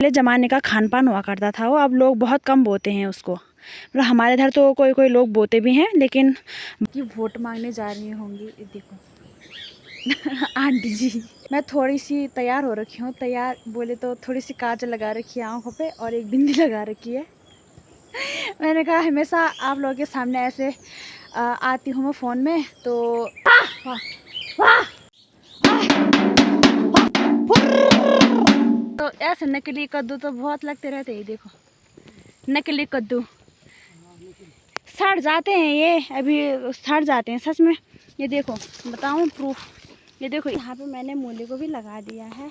पहले ज़माने का खान पान हुआ करता था वो, अब लोग बहुत कम बोते हैं उसको। मतलब हमारे इधर तो कोई कोई लोग बोते भी हैं, लेकिन ये वोट मांगने जा रही होंगी, ये देखो आंटी जी। मैं थोड़ी सी तैयार हो रखी हूँ, तैयार बोले तो थोड़ी सी काजल लगा रखी है आँखों पे और एक बिंदी लगा रखी है। मैंने कहा हमेशा आप लोगों के सामने ऐसे आती हूँ मैं फ़ोन में, तो तो ऐसे नकली कद्दू तो बहुत लगते रहते हैं। देखो नकली कद्दू सड़ जाते हैं, ये अभी सड़ जाते हैं सच में। ये देखो बताऊँ प्रूफ, ये देखो यहाँ पे मैंने मूली को भी लगा दिया है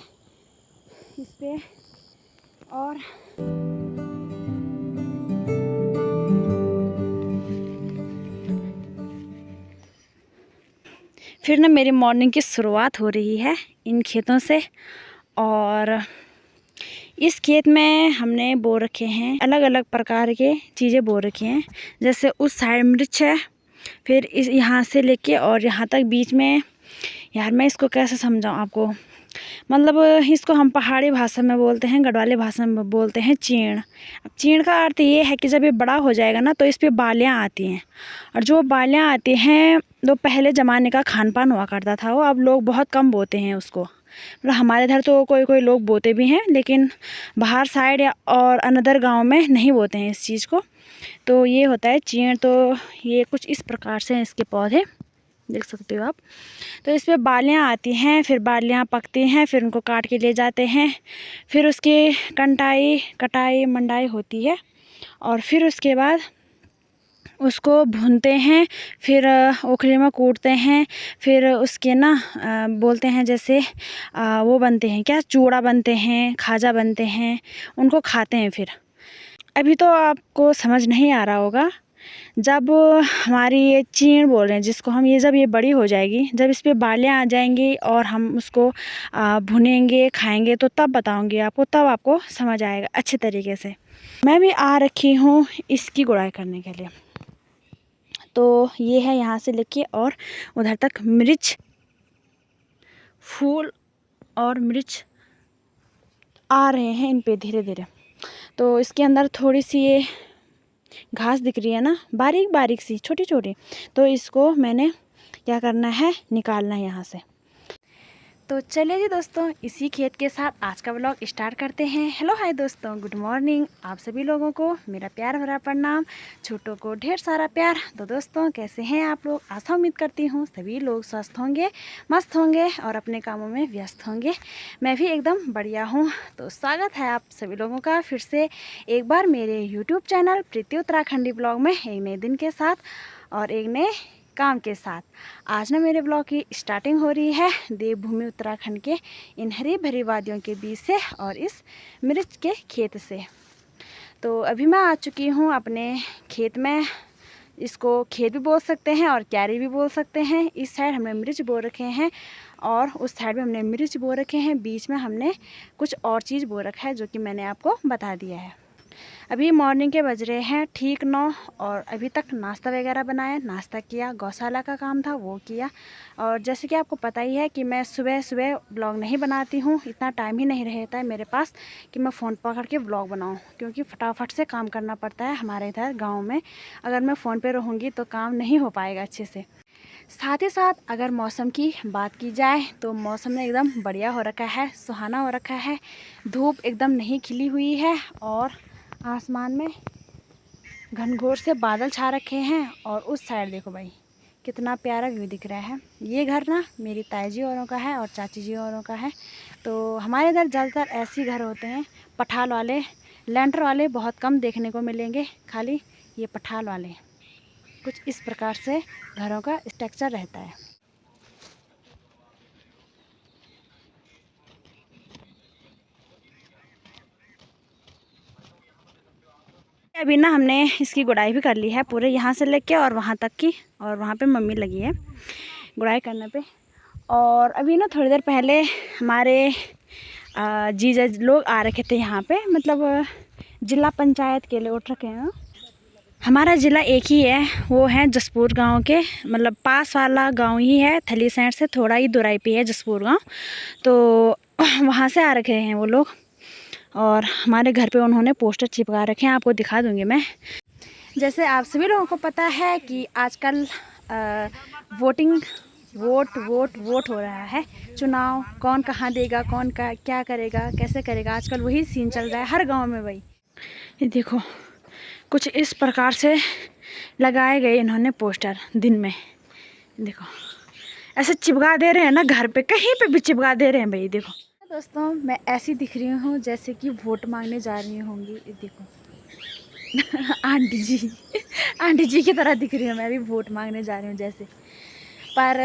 इस पे। और फिर ना मेरी मॉर्निंग की शुरुआत हो रही है इन खेतों से। और इस खेत में हमने बो रखे हैं अलग अलग प्रकार के चीज़ें बो रखी हैं। जैसे उस साइड मिर्च है, फिर इस यहाँ से लेके और यहाँ तक बीच में, यार मैं इसको कैसे समझाऊँ आपको, मतलब इसको हम पहाड़ी भाषा में बोलते हैं, गढ़वाली भाषा में बोलते हैं चीड़। अब चीड़ का अर्थ ये है कि जब ये बड़ा हो जाएगा ना तो इस पर बालियाँ आती हैं, और जो बालियाँ आती हैं तो पहले ज़माने का खान पान हुआ करता था वो, अब लोग बहुत कम बोते हैं उसको। मतलब हमारे इधर तो कोई कोई लोग बोते भी हैं, लेकिन बाहर साइड या और अनदर गांव में नहीं बोते हैं इस चीज़ को। तो ये होता है चीड़। तो ये कुछ इस प्रकार से हैं इसके पौधे, देख सकते हो आप। तो इस पर बालियाँ आती हैं, फिर बालियाँ पकती हैं, फिर उनको काट के ले जाते हैं, फिर उसकी कटाई मंडाई होती है, और फिर उसके बाद उसको भूनते हैं, फिर ओखली में कूटते हैं, फिर उसके ना बोलते हैं जैसे वो बनते हैं, क्या चूड़ा बनते हैं, खाजा बनते हैं, उनको खाते हैं। फिर अभी तो आपको समझ नहीं आ रहा होगा, जब हमारी ये चीड़ बोल रहे हैं जिसको हम, ये जब ये बड़ी हो जाएगी, जब इस पे बालियाँ आ जाएंगी और हम उसको भुनेंगे खाएंगे, तो तब बताऊंगी आपको, तब आपको समझ आएगा अच्छे तरीके से। मैं भी आ रखी हूँ इसकी गुड़ाई करने के लिए। तो ये है यहाँ से लेके और उधर तक मिर्च, फूल और मिर्च आ रहे हैं इन पे धीरे धीरे। तो इसके अंदर थोड़ी सी ये घास दिख रही है ना, बारीक बारीक सी छोटी छोटी, तो इसको मैंने क्या करना है, निकालना है यहाँ से। तो चलिए जी दोस्तों, इसी खेत के साथ आज का व्लॉग स्टार्ट करते हैं। हेलो हाय दोस्तों, गुड मॉर्निंग। आप सभी लोगों को मेरा प्यार भरा प्रणाम, छोटों को ढेर सारा प्यार। तो दोस्तों कैसे हैं आप लोग? आशा उम्मीद करती हूँ सभी लोग स्वस्थ होंगे, मस्त होंगे और अपने कामों में व्यस्त होंगे। मैं भी एकदम बढ़िया हूँ। तो स्वागत है आप सभी लोगों का फिर से एक बार मेरे यूट्यूब चैनल प्रीति उत्तराखंडी ब्लॉग में, एक नए दिन के साथ और एक नए काम के साथ। आज ना मेरे ब्लॉग की स्टार्टिंग हो रही है देवभूमि उत्तराखंड के इन हरी भरी वादियों के बीच से और इस मिर्च के खेत से। तो अभी मैं आ चुकी हूँ अपने खेत में। इसको खेत भी बोल सकते हैं और क्यारी भी बोल सकते हैं। इस साइड हमने मिर्च बो रखे हैं और उस साइड में हमने मिर्च बो रखे हैं। बीच में हमने कुछ और चीज़ बो रखा है जो कि मैंने आपको बता दिया है। अभी मॉर्निंग के बज रहे हैं ठीक 9 और अभी तक नाश्ता वगैरह बनाया, नाश्ता किया, गौशाला का काम था वो किया। और जैसे कि आपको पता ही है कि मैं सुबह सुबह ब्लॉग नहीं बनाती हूँ, इतना टाइम ही नहीं रहता है मेरे पास कि मैं फ़ोन पकड़ के ब्लॉग बनाऊँ, क्योंकि फटाफट से काम करना पड़ता है हमारे इधर गाँव में। अगर मैं फ़ोन पर रहूँगी तो काम नहीं हो पाएगा अच्छे से। साथ ही साथ अगर मौसम की बात की जाए तो मौसम में एकदम बढ़िया हो रखा है, सुहाना हो रखा है। धूप एकदम नहीं खिली हुई है और आसमान में घनघोर से बादल छा रखे हैं। और उस साइड देखो भाई कितना प्यारा व्यू दिख रहा है। ये घर ना मेरी ताई जी औरों का है और चाची जी औरों का है। तो हमारे इधर ज़्यादातर ऐसे घर होते हैं, पठाल वाले, लेंटर वाले बहुत कम देखने को मिलेंगे, खाली ये पठाल वाले। कुछ इस प्रकार से घरों का स्ट्रक्चर रहता है। अभी ना हमने इसकी गुड़ाई भी कर ली है पूरे यहाँ से लेके और वहाँ तक की, और वहाँ पे मम्मी लगी है गुड़ाई करने पे। और अभी ना थोड़ी देर पहले हमारे जीजा लोग आ रखे थे यहाँ पे, मतलब जिला पंचायत के लिए उठ रखे हैं। हमारा ज़िला एक ही है, वो है जसपुर गांव के, मतलब पास वाला गांव ही है। थलीसैंण से थोड़ा ही दूराई पे है जसपुर गांव। तो वहाँ से आ रखे हैं वो लोग। और हमारे घर पे उन्होंने पोस्टर चिपका रखे हैं, आपको दिखा दूँगी मैं। जैसे आप सभी लोगों को पता है कि आजकल वोट हो रहा है, चुनाव कौन कहाँ देगा, कौन का क्या करेगा, कैसे करेगा, आजकल वही सीन चल रहा है हर गांव में भाई। ये देखो कुछ इस प्रकार से लगाए गए इन्होंने पोस्टर दिन में, देखो ऐसे चिपका दे रहे हैं ना, घर पे कहीं पे भी चिपका दे रहे हैं भाई। देखो दोस्तों, मैं ऐसी दिख रही हूँ जैसे कि वोट मांगने जा रही होंगी। ये देखो आंटी जी की तरह दिख रही हूँ मैं भी, वोट मांगने जा रही हूँ जैसे। पर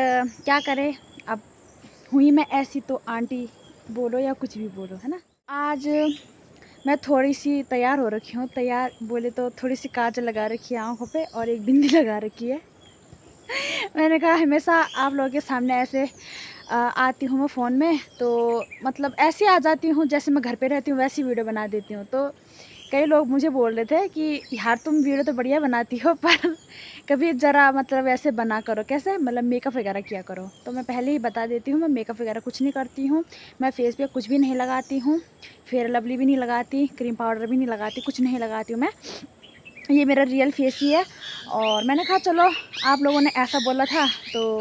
क्या करें, अब हुई मैं ऐसी तो आंटी बोलो या कुछ भी बोलो, है ना। आज मैं थोड़ी सी तैयार हो रखी हूँ, तैयार बोले तो थोड़ी सी काजल लगा रखी है आँखों पे और एक बिंदी लगा रखी है। मैंने कहा हमेशा आप लोगों के सामने ऐसे आती हूँ मैं फ़ोन में, तो मतलब ऐसे आ जाती हूँ जैसे मैं घर पे रहती हूँ वैसी वीडियो बना देती हूँ। तो कई लोग मुझे बोल रहे थे कि यार तुम वीडियो तो बढ़िया बनाती हो, पर कभी ज़रा मतलब ऐसे बना करो, कैसे मतलब मेकअप वगैरह किया करो। तो मैं पहले ही बता देती हूँ, मैं मेकअप वगैरह कुछ नहीं करती हूँ, मैं फेस पे कुछ भी नहीं लगाती हूँ, फेयर लवली भी नहीं लगाती, क्रीम पाउडर भी नहीं लगाती, कुछ नहीं लगाती हूँ मैं। ये मेरा रियल फेस ही है। और मैंने कहा चलो आप लोगों ने ऐसा बोला था, तो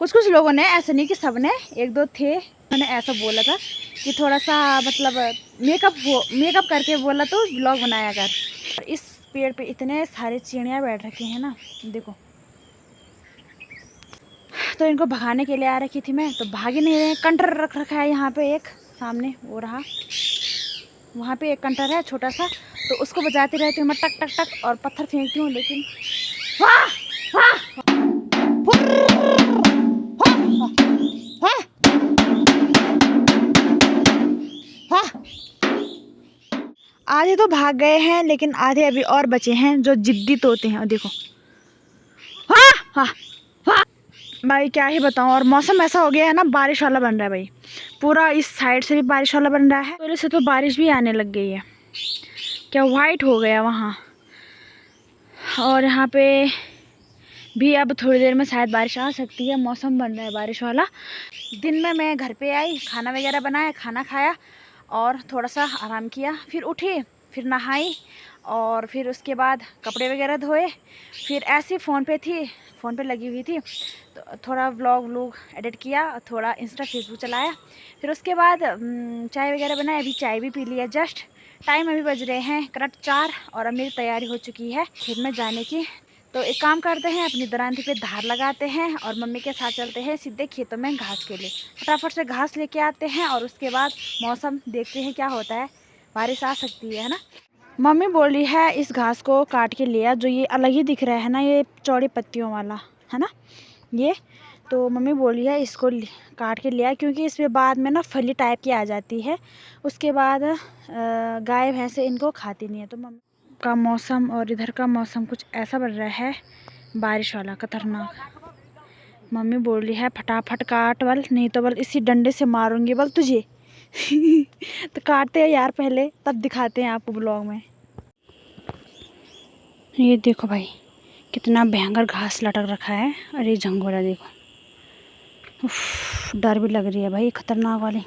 कुछ लोगों ने, ऐसा नहीं कि सब ने, एक दो थे उन्होंने ऐसा बोला था कि थोड़ा सा मतलब मेकअप करके बोला तो व्लॉग बनाया कर। इस पेड़ पे इतने सारे चिड़ियाँ बैठ रखे हैं ना, देखो। तो इनको भगाने के लिए आ रखी थी मैं, तो भाग ही नहीं रहे। कंटर रख रखा है यहाँ पे एक, सामने वो रहा, वहाँ पे एक कंटर है छोटा सा, तो उसको बजाती रहती हूँ मैं टक टक टक, और पत्थर फेंकती हूँ, लेकिन आधे तो भाग गए हैं, लेकिन आधे अभी और बचे हैं जो जिद्दी तोते हैं। और देखो भाई क्या ही बताऊं। और मौसम ऐसा हो गया है ना, बारिश वाला बन रहा है भाई, पूरा इस साइड से भी बारिश वाला बन रहा है, पहले से तो बारिश भी आने लग गई है, क्या वाइट हो गया वहाँ। और यहाँ पे भी अब थोड़ी देर में शायद बारिश आ सकती है, मौसम बन रहा है बारिश वाला। दिन में मैं घर पे आई, खाना वगैरह बनाया, खाना खाया और थोड़ा सा आराम किया, फिर उठी, फिर नहाई, और फिर उसके बाद कपड़े वगैरह धोए, फिर ऐसे फ़ोन पे लगी हुई थी, तो थोड़ा व्लॉग एडिट किया, थोड़ा इंस्टा फेसबुक चलाया, फिर उसके बाद चाय वगैरह बनाया, अभी चाय भी पी लिया जस्ट। टाइम अभी बज रहे हैं करेक्ट 4, और अब मेरी तैयारी हो चुकी है खेत में जाने की। तो एक काम करते हैं, अपनी दरांती पे धार लगाते हैं और मम्मी के साथ चलते हैं सीधे खेतों में घास के लिए। फटाफट से घास लेके आते हैं, और उसके बाद मौसम देखते हैं क्या होता है, बारिश आ सकती है ना। मम्मी बोल रही है इस घास को काट के लिया, जो ये अलग ही दिख रहा है ना, ये चौड़ी पत्तियों वाला है ना ये। तो मम्मी बोल रही है इसको काट के लिया, क्योंकि इसमें बाद में ना फली टाइप की आ जाती है, उसके बाद गाय भैंसे इनको खाती नहीं है। तो मम्मी का मौसम और इधर का मौसम कुछ ऐसा बन रहा है, बारिश वाला खतरनाक। मम्मी बोल रही है फटाफट काट बल, नहीं तो बल इसी डंडे से मारूंगी बल तुझे। तो काटते हैं यार पहले, तब दिखाते हैं आपको ब्लॉग में। ये देखो भाई कितना भयंकर घास लटक रखा है, और ये झंगोरा देखो, उफ, डर भी लग रही है भाई, खतरनाक वाली।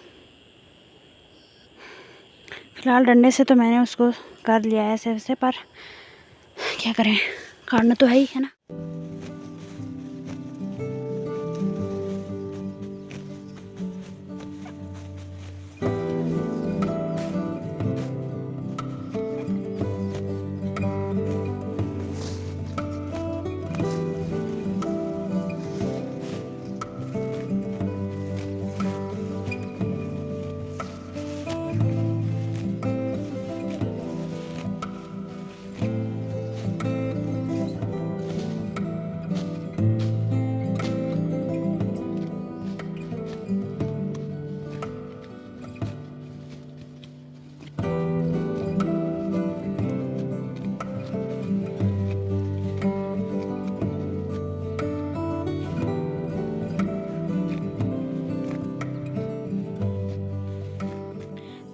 फिलहाल डंडे से तो मैंने उसको कर लिया है ऐसे वैसे, पर क्या करें, काटना तो है ना।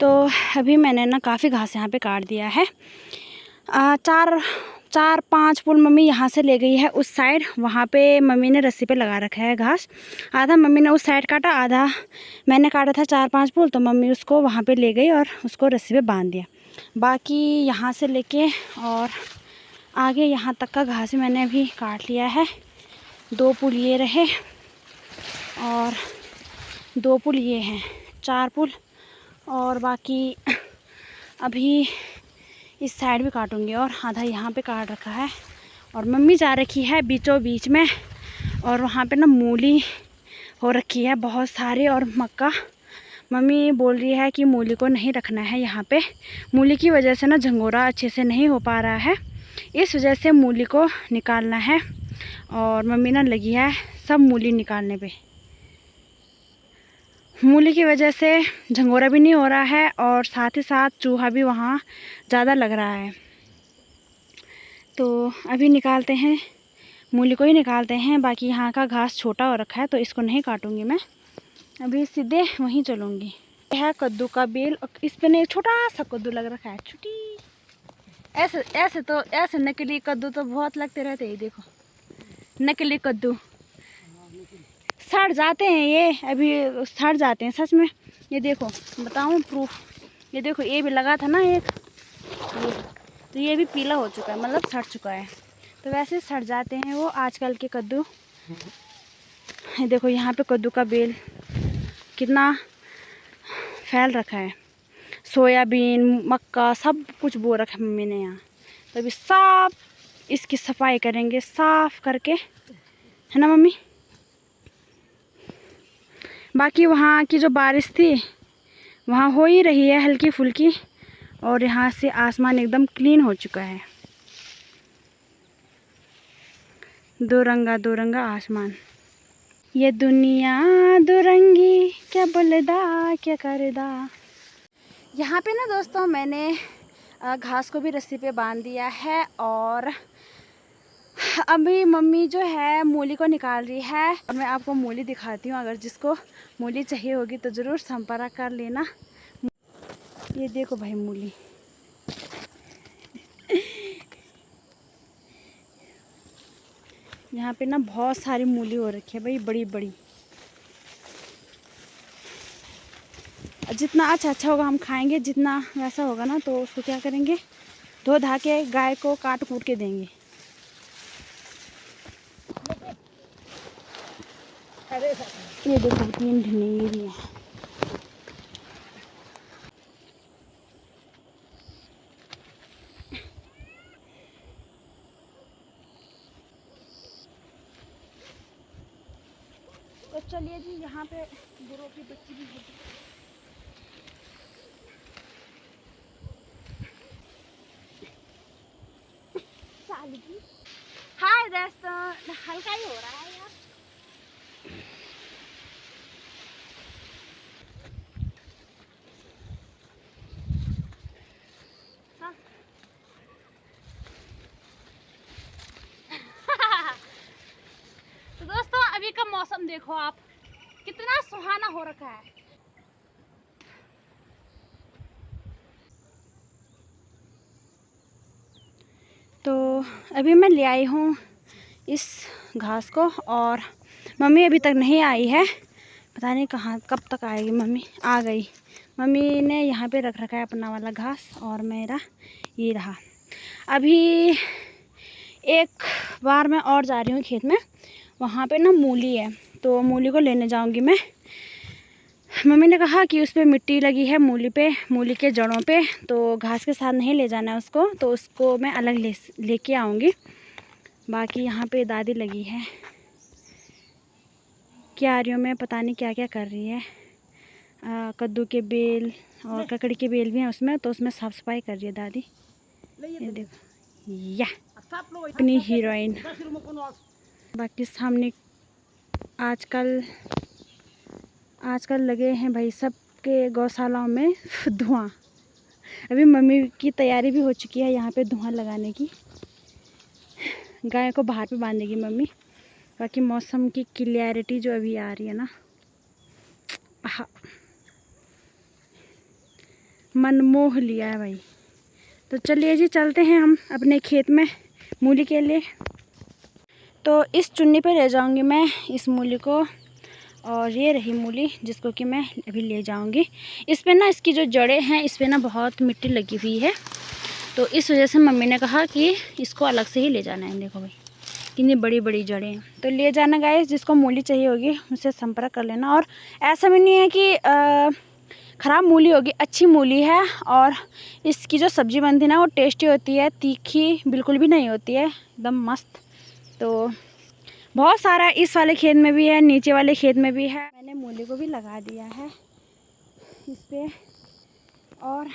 तो अभी मैंने ना काफ़ी घास यहाँ पे काट दिया है, 4 4-5 पुल मम्मी यहाँ से ले गई है उस साइड। वहाँ पे मम्मी ने रस्सी पे लगा रखा है घास। आधा मम्मी ने उस साइड काटा, आधा मैंने काटा था 4-5 पुल, तो मम्मी उसको वहाँ पे ले गई और उसको रस्सी पे बांध दिया। बाकी यहाँ से लेके और आगे यहाँ तक का घास मैंने अभी काट लिया है। 2 पुल ये रहे और 2 पुल ये हैं, 4 पुल। और बाकी अभी इस साइड भी काटूंगी और आधा यहाँ पे काट रखा है। और मम्मी जा रखी है बीचों बीच में और वहाँ पे ना मूली हो रखी है बहुत सारी और मक्का। मम्मी बोल रही है कि मूली को नहीं रखना है यहाँ पे। मूली की वजह से ना झंगोरा अच्छे से नहीं हो पा रहा है, इस वजह से मूली को निकालना है। और मम्मी ना लगी है सब मूली निकालने पे। मूली की वजह से झंगोरा भी नहीं हो रहा है और साथ ही साथ चूहा भी वहाँ ज़्यादा लग रहा है। तो अभी निकालते हैं, मूली को ही निकालते हैं। बाकी यहाँ का घास छोटा हो रखा है तो इसको नहीं काटूंगी मैं, अभी सीधे वहीं चलूँगी। यह है कद्दू का बेल, इस पर एक छोटा सा कद्दू लग रखा है, छोटी। ऐसे नकली कद्दू तो बहुत लगते रहते हैं। देखो नकली कद्दू सड़ जाते हैं, ये अभी सड़ जाते हैं सच में। ये देखो बताऊँ प्रूफ, ये देखो ये भी लगा था ना एक, ये तो ये भी पीला हो चुका है, मतलब सड़ चुका है। तो वैसे सड़ जाते हैं वो आजकल के कद्दू। ये देखो यहाँ पे कद्दू का बेल कितना फैल रखा है। सोयाबीन मक्का सब कुछ बो रखा है मम्मी ने यहाँ। तो अभी सब इसकी सफाई करेंगे साफ करके, है ना मम्मी। बाकी वहाँ की जो बारिश थी वहाँ हो ही रही है हल्की फुल्की, और यहाँ से आसमान एकदम क्लीन हो चुका है। दो रंगा आसमान। ये दुनिया दुरंगी क्या बोलदा क्या करदा। यहाँ पे ना दोस्तों मैंने घास को भी रस्सी पे बांध दिया है और अभी मम्मी जो है मूली को निकाल रही है। और मैं आपको मूली दिखाती हूँ, अगर जिसको मूली चाहिए होगी तो ज़रूर संपर्क कर लेना। ये देखो भाई मूली यहाँ पे ना बहुत सारी मूली हो रखी है भाई, बड़ी बड़ी। जितना अच्छा होगा हम खाएंगे, जितना वैसा होगा ना तो उसको क्या करेंगे, धो धा के गाय को काट कूट के देंगे। ये देखो 3 ढिंडी भी है। तो चलिए जी, यहाँ पे गुरु की बच्ची भी होती है। हाय दोस्तों, हल्का ही हो रहा है यार। हाँ। तो दोस्तों अभी का मौसम देखो आप, कितना सुहाना हो रखा है। तो अभी मैं ले आई हूँ इस घास को और मम्मी अभी तक नहीं आई है, पता नहीं कहाँ कब तक आएगी। मम्मी आ गई, मम्मी ने यहाँ पे रख रखा है अपना वाला घास और मेरा ये रहा। अभी एक बार मैं और जा रही हूँ खेत में, वहाँ पे ना मूली है तो मूली को लेने जाऊँगी मैं। मम्मी ने कहा कि उस पर मिट्टी लगी है मूली पे, मूली के जड़ों पे, तो घास के साथ नहीं ले जाना है उसको, तो उसको मैं अलग लेके आऊँगी। बाकी यहाँ पे दादी लगी है क्यारियों में, पता नहीं क्या क्या कर रही है। कद्दू के बेल और ककड़ी के बेल भी हैं उसमें, तो उसमें साफ़ सफाई कर रही है दादी। ये देखो या अपनी हीरोइन। बाकी सामने आजकल लगे हैं भाई सबके गौशालाओं में धुआं। अभी मम्मी की तैयारी भी हो चुकी है यहाँ पे धुआं लगाने की, गाय को बाहर पे बांधेगी मम्मी। बाकी मौसम की क्लियरिटी जो अभी आ रही है ना, मन मोह लिया है भाई। तो चलिए जी चलते हैं हम अपने खेत में, मूली के लिए। तो इस चुन्नी पे ले जाऊंगी मैं इस मूली को, और ये रही मूली जिसको कि मैं अभी ले जाऊंगी। इस पे ना इसकी जो जड़ें हैं इस पे ना बहुत मिट्टी लगी हुई है, तो इस वजह से मम्मी ने कहा कि इसको अलग से ही ले जाना है। देखो भाई कितनी बड़ी बड़ी जड़ें हैं, तो ले जाना गाइस। जिसको मूली चाहिए होगी उनसे संपर्क कर लेना। और ऐसा भी नहीं है कि ख़राब मूली होगी, अच्छी मूली है। और इसकी जो सब्ज़ी बनती है ना वो टेस्टी होती है, तीखी बिल्कुल भी नहीं होती है, एकदम मस्त। तो बहुत सारा इस वाले खेत में भी है, नीचे वाले खेत में भी है। मैंने मूली को भी लगा दिया है इस पे, और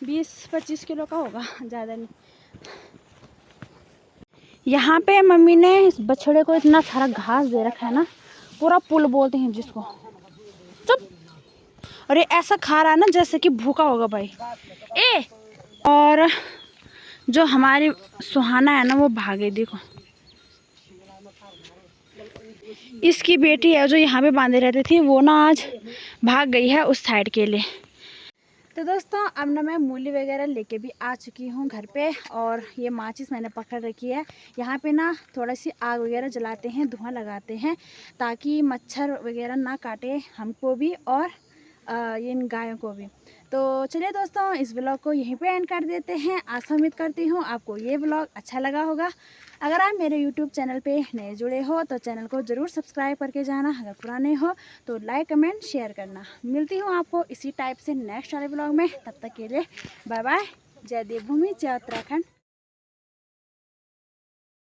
20-25 किलो का होगा, ज़्यादा नहीं। यहाँ पे मम्मी ने इस बछड़े को इतना सारा घास दे रखा है ना, पूरा पुल बोलते हैं जिसको। चुप। और ये ऐसा खा रहा है ना जैसे कि भूखा होगा भाई। और जो हमारी सुहाना है ना वो भागे, देखो इसकी बेटी है जो यहाँ पे बांधे रहती थी, वो ना आज भाग गई है उस साइड के लिए। तो दोस्तों अब ना मैं मूली वगैरह लेके भी आ चुकी हूँ घर पे, और ये माचिस मैंने पकड़ रखी है। यहाँ पे ना थोड़ा सी आग वगैरह जलाते हैं, धुआं लगाते हैं, ताकि मच्छर वगैरह ना काटे हमको भी और इन गायों को भी। तो चलिए दोस्तों इस ब्लॉग को यहीं पे एंड कर देते हैं। आशा उम्मीद करती हूँ आपको ये ब्लॉग अच्छा लगा होगा। अगर आप मेरे यूट्यूब चैनल पे नए जुड़े हो तो चैनल को ज़रूर सब्सक्राइब करके जाना, अगर पुराने हो तो लाइक कमेंट शेयर करना। मिलती हूँ आपको इसी टाइप से नेक्स्ट वाले ब्लॉग में, तब तक के लिए बाय बाय। जय देवभूमि, जय उत्तराखंड।